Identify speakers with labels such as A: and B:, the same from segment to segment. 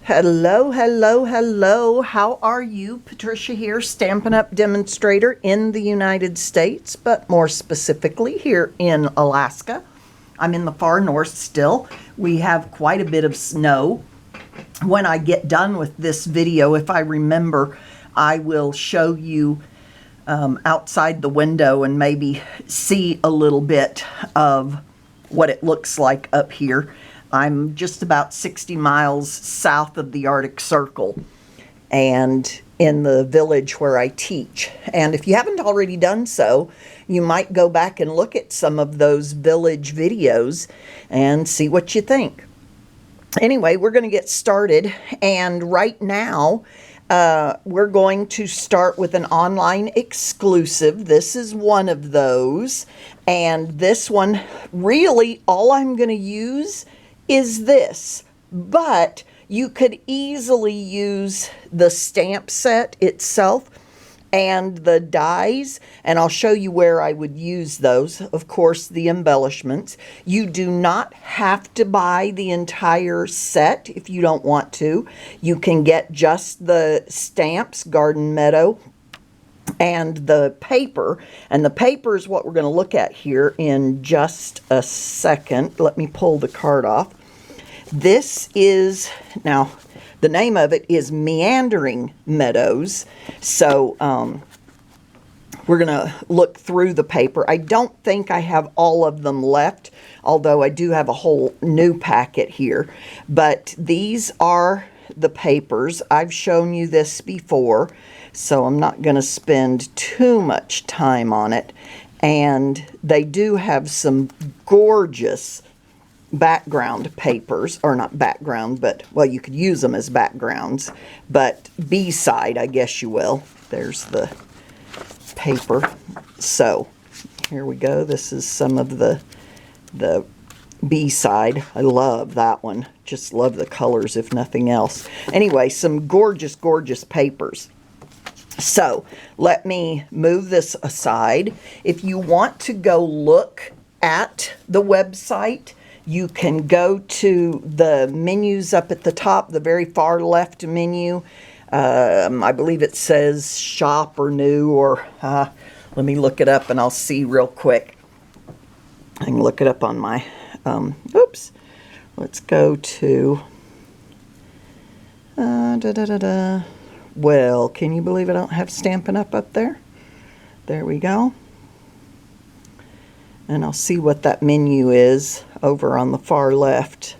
A: Hello, hello, hello. How are you? Patricia here, Stampin' Up! Demonstrator in the United States, but more specifically here in Alaska. I'm in the far north still. We have quite a bit of snow. When I get done with this video, if I remember, I will show you outside the window and maybe see a little bit of what it looks like up here. I'm just about 60 miles south of the Arctic Circle and in the village where I teach. And if you haven't already done so, you might go back and look at some of those village videos and see what you think. Anyway, we're going to get started, and right now we're going to start with an online exclusive. This is one of those, and this one, really all I'm going to use is this, but you could easily use the stamp set itself and the dies, and I'll show you where I would use those. Of course, the embellishments. You do not have to buy the entire set if you don't want to. You can get just the stamps, Garden Meadow, and the paper. And the paper is what we're going to look at here in just a second. Let me pull the card off. This is, now, the name of it is Meandering Meadows. So we're going to look through the paper. I don't think I have all of them left, although I do have a whole new packet here. But these are the papers. I've shown you this before, so I'm not going to spend too much time on it. And they do have some gorgeous background papers, or not background, but, well, you could use them as backgrounds, but B-side, I guess you will. There's the paper. So here we go. This is some of the B-side. I love that one. Just love the colors, if nothing else. Anyway, some gorgeous, gorgeous papers. So let me move this aside. If you want to go look at the website, you can go to the menus up at the top, the very far left menu. I believe it says shop or new, or let me look it up and I'll see real quick. I can look it up on my, oops. Let's go to, well, can you believe I don't have Stampin' up there? There we go. And I'll see what that menu is over on the far left.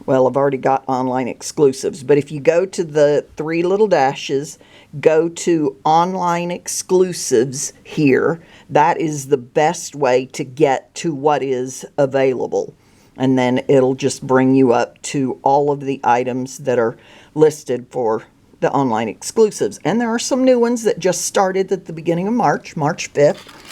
A: Well, I've already got online exclusives, but if you go to the three little dashes, go to online exclusives here, that is the best way to get to what is available. And then it'll just bring you up to all of the items that are listed for the online exclusives. And there are some new ones that just started at the beginning of March, March 5th.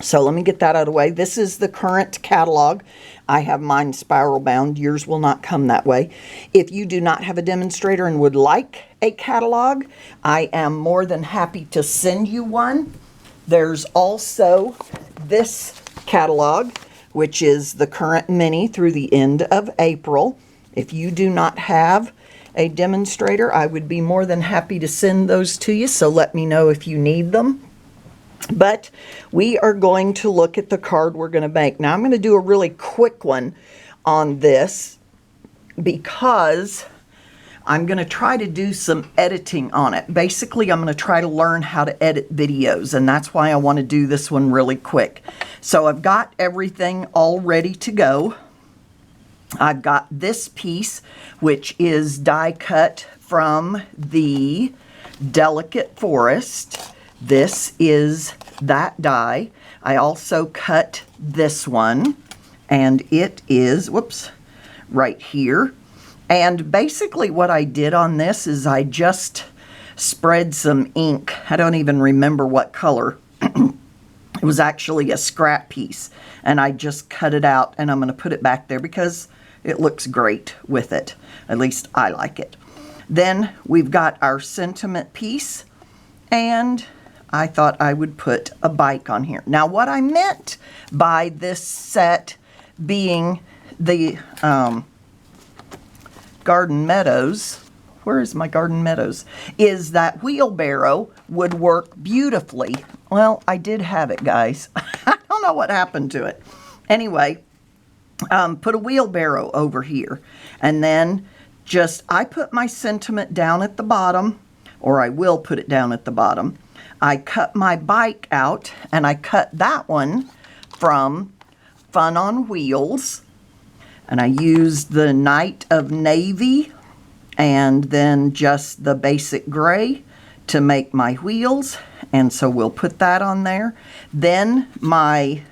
A: So let me get that out of the way. This is the current catalog. I have mine spiral bound. Yours will not come that way. If you do not have a demonstrator and would like a catalog, I am more than happy to send you one. There's also this catalog, which is the current mini through the end of April. If you do not have a demonstrator, I would be more than happy to send those to you. So let me know if you need them. But we are going to look at the card we're going to make. Now I'm going to do a really quick one on this because I'm going to try to do some editing on it. Basically, I'm going to try to learn how to edit videos, and that's why I want to do this one really quick. So I've got everything all ready to go. I've got this piece, which is die cut from the Delicate Forest. This is that die. I also cut this one, and it is, whoops, right here. And basically what I did on this is I just spread some ink. I don't even remember what color. It was actually a scrap piece, and I just cut it out, and I'm going to put it back there because it looks great with it. At least I like it. Then we've got our sentiment piece, and I thought I would put a bike on here. Now, what I meant by this set being the Garden Meadows, where is my Garden Meadows, is that wheelbarrow would work beautifully. Well, I did have it, guys. I don't know what happened to it. Anyway, put a wheelbarrow over here. And then I put my sentiment down at the bottom, or I will put it down at the bottom. I cut my bike out, and I cut that one from Fun on Wheels. And I used the Night of Navy and then just the basic gray to make my wheels. And so we'll put that on there. Then my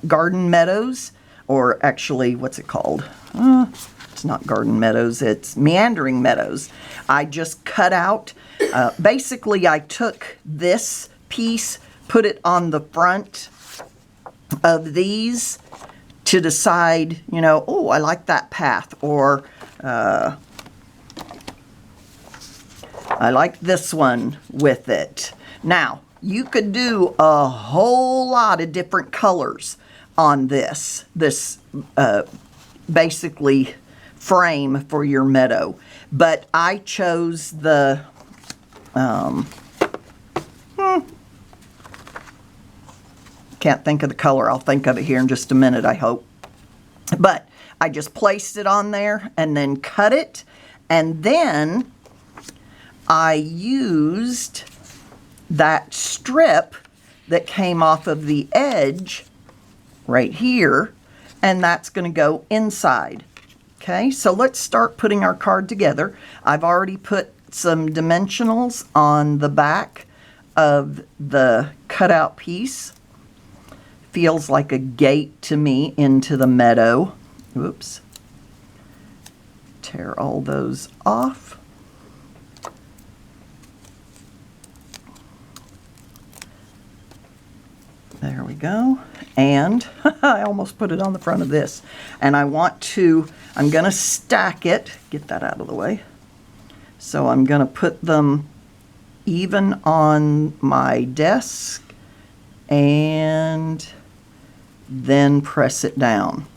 A: Garden Meadows, or actually, what's it called? It's not Garden Meadows, it's Meandering Meadows. I just cut out, basically I took this piece, put it on the front of these to decide, you know, oh, I like that path, or I like this one with it. Now, you could do a whole lot of different colors on this basically frame for your meadow. But I chose the, can't think of the color. I'll think of it here in just a minute, I hope. But I just placed it on there and then cut it. And then I used that strip that came off of the edge right here, and that's going to go inside. Okay, so let's start putting our card together. I've already put some dimensionals on the back of the cutout piece. Feels like a gate to me into the meadow. Oops. Tear all those off. There we go. And I almost put it on the front of this. And I'm going to stack it. Get that out of the way. So I'm going to put them even on my desk and then press it down.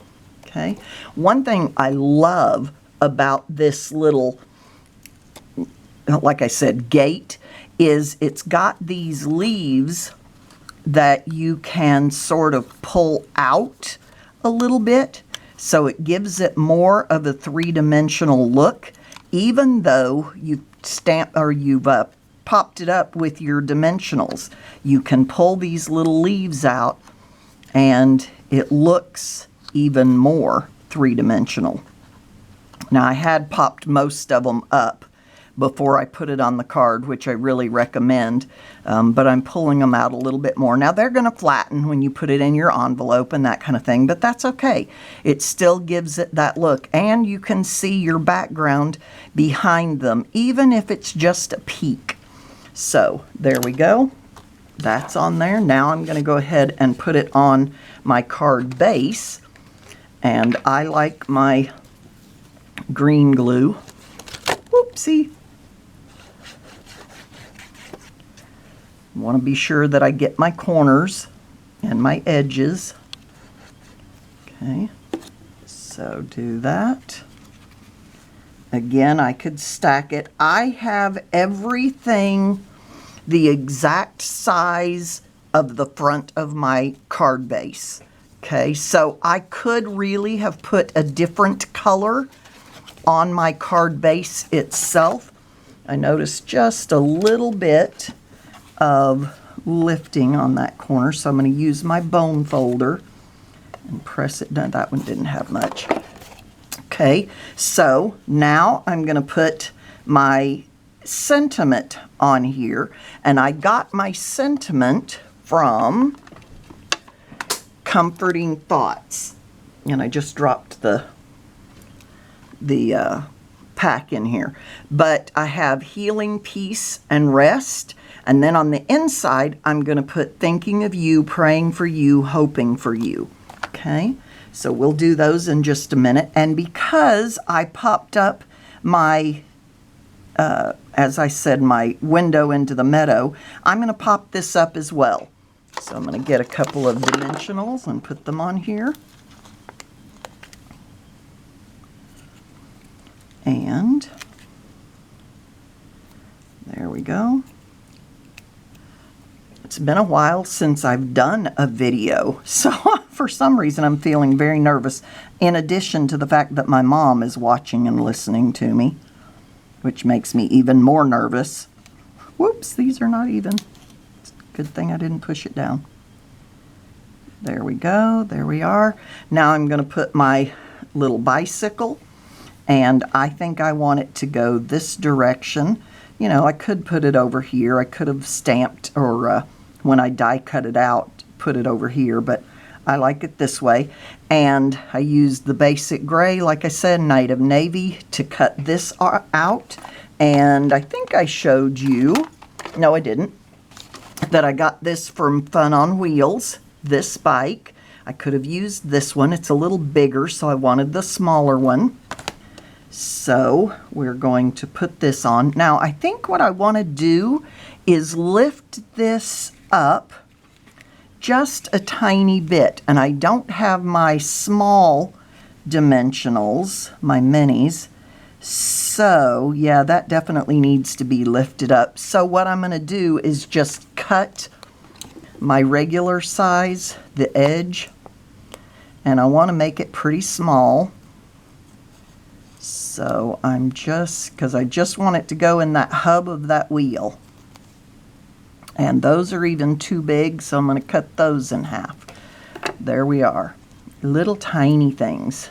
A: Okay. One thing I love about this little, like I said, gate, is it's got these leaves that you can sort of pull out a little bit, so it gives it more of a three-dimensional look, even though you've popped it up with your dimensionals. You can pull these little leaves out and it looks even more three-dimensional. Now, I had popped most of them up before I put it on the card, which I really recommend, but I'm pulling them out a little bit more. Now, they're going to flatten when you put it in your envelope and that kind of thing, but that's okay. It still gives it that look, and you can see your background behind them, even if it's just a peek. So, there we go. That's on there. Now I'm going to go ahead and put it on my card base, and I like my green glue. Whoopsie. Want to be sure that I get my corners and my edges. Okay, so do that. Again, I could stack it. I have everything the exact size of the front of my card base. Okay, so I could really have put a different color on my card base itself. I noticed just a little bit of lifting on that corner, so I'm going to use my bone folder and press it down. That one didn't have much. Okay, so now I'm going to put my sentiment on here, and I got my sentiment from Comforting Thoughts, and I just dropped the pack in here, but I have Healing, Peace, and Rest. And then on the inside, I'm going to put Thinking of You, Praying for You, Hoping for You. Okay, so we'll do those in just a minute. And because I popped up my, as I said, my window into the meadow, I'm going to pop this up as well. So I'm going to get a couple of dimensionals and put them on here. And there we go. It's been a while since I've done a video, so for some reason I'm feeling very nervous, in addition to the fact that my mom is watching and listening to me, which makes me even more nervous. Whoops, these are not even. It's a good thing I didn't push it down. There we go, there we are. Now I'm going to put my little bicycle, and I think I want it to go this direction. You know, I could put it over here. I could have stamped, or when I die cut it out, put it over here, but I like it this way. And I used the basic gray, like I said, Night of Navy, to cut this out. And I think I showed you, no I didn't, that I got this from Fun on Wheels, this bike. I could have used this one. It's a little bigger, so I wanted the smaller one. So we're going to put this on. Now I think what I want to do is lift this up just a tiny bit. And I don't have my small dimensionals, my minis. So yeah, that definitely needs to be lifted up. So what I'm going to do is just cut my regular size, the edge, and I want to make it pretty small. So I'm just, because I just want it to go in that hub of that wheel. And those are even too big, so I'm going to cut those in half. There we are. Little tiny things.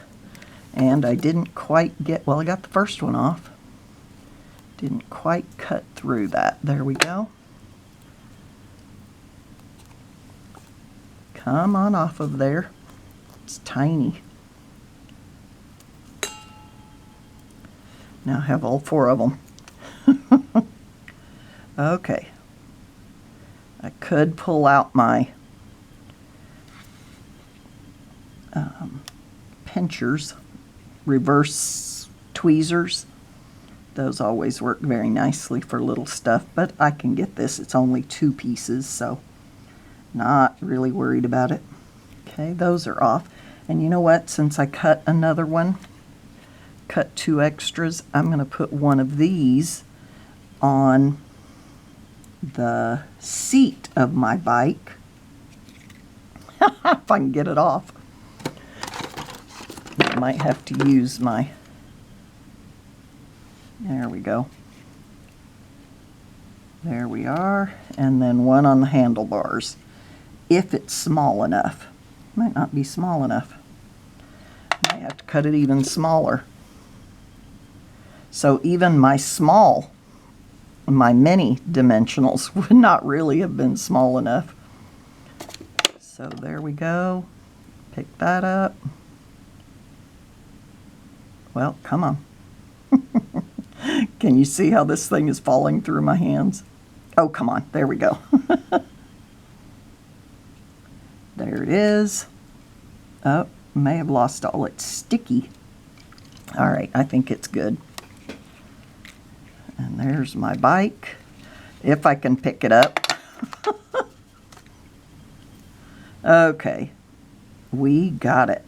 A: And I didn't quite get, well, I got the first one off. Didn't quite cut through that. There we go. Come on off of there. It's tiny. Now I have all 4 of them. Okay. I could pull out my pinchers, reverse tweezers. Those always work very nicely for little stuff, but I can get this. It's only 2 pieces, so not really worried about it. Okay, those are off. And you know what? Since I cut another one, cut 2 extras, I'm going to put one of these on the seat of my bike. If I can get it off. I might have to use my, there we go. There we are. And then one on the handlebars, if it's small enough. Might not be small enough. Might have to cut it even smaller. So even my mini dimensionals would not really have been small enough. So there we go. Pick that up. Well, come on. Can you see how this thing is falling through my hands? Oh, come on. There we go. There it is. Oh, may have lost all its sticky. All right, I think it's good. And there's my bike, if I can pick it up. Okay, we got it.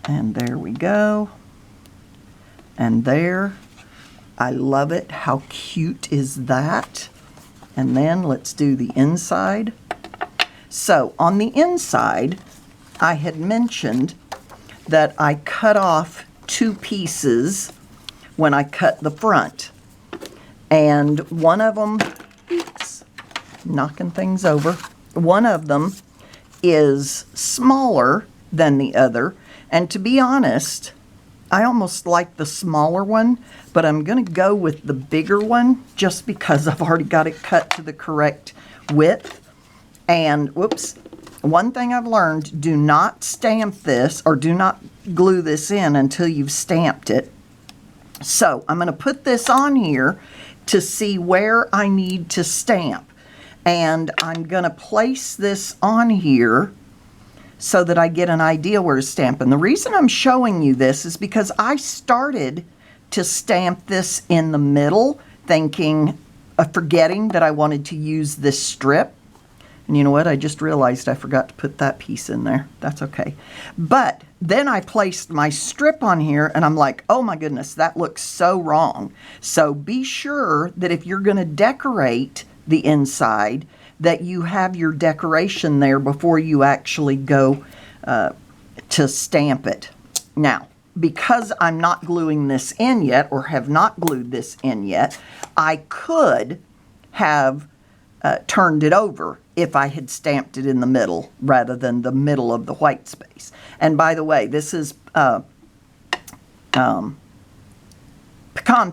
A: And there we go. And there, I love it. How cute is that? And then let's do the inside. So on the inside, I had mentioned that I cut off 2 pieces when I cut the front. And one of them, oops, knocking things over, one of them is smaller than the other. And to be honest, I almost like the smaller one, but I'm going to go with the bigger one just because I've already got it cut to the correct width. And, whoops, one thing I've learned, do not stamp this or do not glue this in until you've stamped it. So I'm going to put this on here to see where I need to stamp. And I'm going to place this on here so that I get an idea where to stamp. And the reason I'm showing you this is because I started to stamp this in the middle, thinking, forgetting that I wanted to use this strip. And you know what? I just realized I forgot to put that piece in there. That's okay. But then I placed my strip on here and I'm like, oh my goodness, that looks so wrong. So be sure that if you're going to decorate the inside, that you have your decoration there before you actually go to stamp it. Now, because I'm not gluing this in yet, or have not glued this in yet, I could have turned it over if I had stamped it in the middle rather than the middle of the white space. And by the way, this is Pecan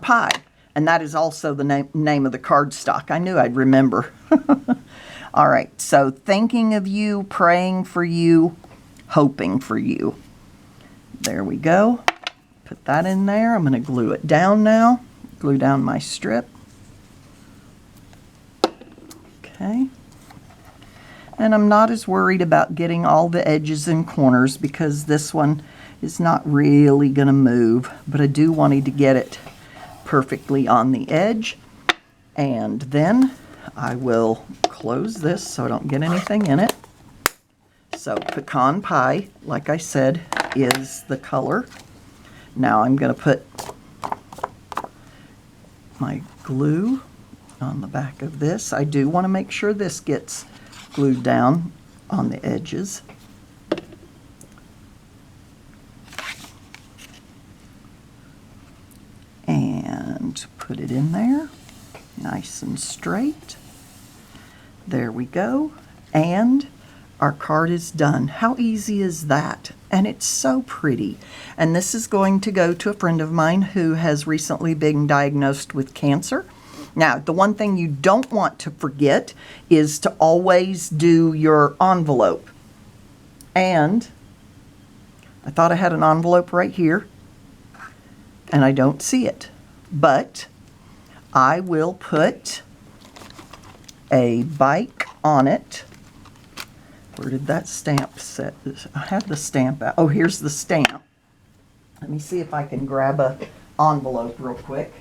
A: Pie, and that is also the name of the cardstock. I knew I'd remember. All right, so thinking of you, praying for you, hoping for you. There we go. Put that in there. I'm going to glue it down now. Glue down my strip. Okay. And I'm not as worried about getting all the edges and corners because this one is not really going to move, but I do want to get it perfectly on the edge. And then I will close this so I don't get anything in it. So Pecan Pie, like I said, is the color. Now I'm going to put my glue on the back of this. I do want to make sure this gets glued down on the edges. And put it in there, nice and straight. There we go. And our card is done. How easy is that? And it's so pretty. And this is going to go to a friend of mine who has recently been diagnosed with cancer. Now, the one thing you don't want to forget is to always do your envelope. And I thought I had an envelope right here, and I don't see it. But I will put a bike on it. Where did that stamp set? I had the stamp out. Oh, here's the stamp. Let me see if I can grab a envelope real quick.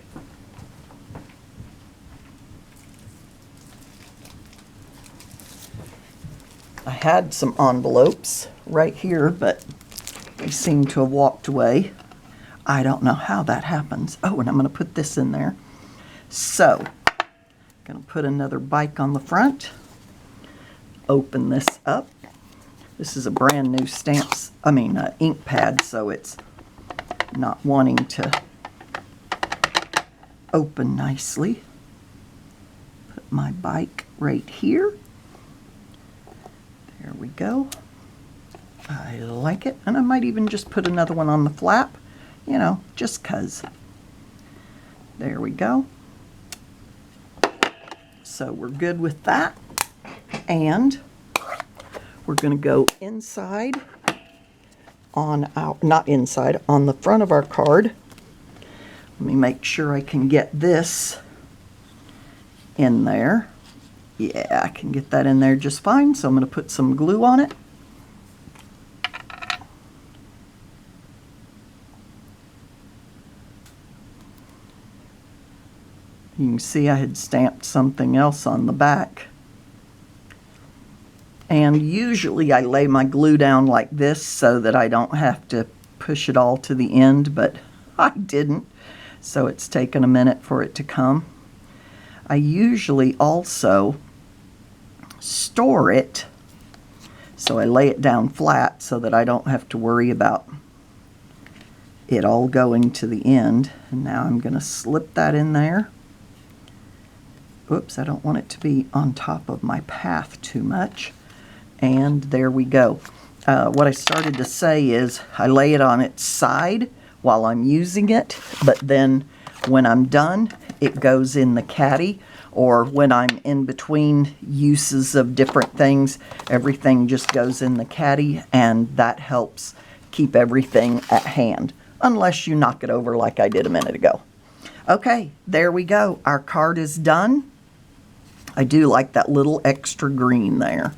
A: I had some envelopes right here, but they seem to have walked away. I don't know how that happens. Oh, and I'm going to put this in there. So, I'm going to put another bike on the front. Open this up. This is a brand new ink pad, so it's not wanting to open nicely. Put my bike right here. There we go. I like it, and I might even just put another one on the flap, you know, just 'cause. There we go. So we're good with that. And we're going to go inside on our, not inside, on the front of our card. Let me make sure I can get this in there. Yeah, I can get that in there just fine. So I'm going to put some glue on it. You can see I had stamped something else on the back. And usually I lay my glue down like this so that I don't have to push it all to the end, but I didn't. So it's taken a minute for it to come. I usually also store it, so I lay it down flat so that I don't have to worry about it all going to the end. And now I'm going to slip that in there. Oops, I don't want it to be on top of my path too much. And there we go. What I started to say is I lay it on its side while I'm using it, but then when I'm done, it goes in the caddy, or when I'm in between uses of different things, everything just goes in the caddy, and that helps keep everything at hand, unless you knock it over like I did a minute ago. Okay, there we go. Our card is done. I do like that little extra green there.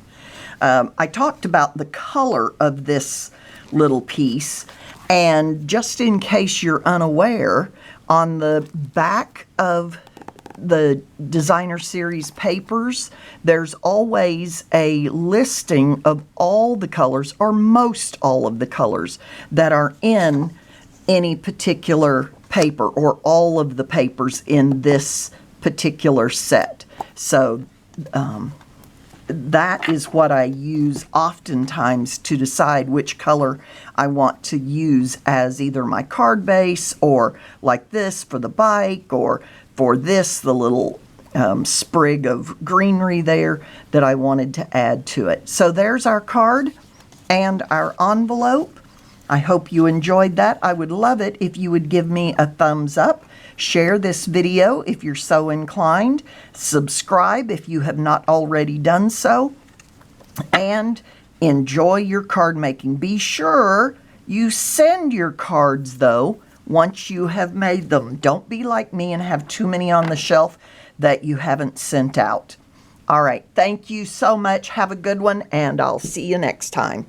A: I talked about the color of this little piece, and just in case you're unaware, on the back of the designer series papers, there's always a listing of all the colors, or most all of the colors, that are in any particular paper, or all of the papers in this particular set. So that is what I use oftentimes to decide which color I want to use as either my card base, or like this for the bike, or for this, the little sprig of greenery there that I wanted to add to it. So there's our card and our envelope. I hope you enjoyed that. I would love it if you would give me a thumbs up. Share this video if you're so inclined. Subscribe if you have not already done so. And enjoy your card making. Be sure you send your cards, though, once you have made them. Don't be like me and have too many on the shelf that you haven't sent out. All right. Thank you so much. Have a good one, and I'll see you next time.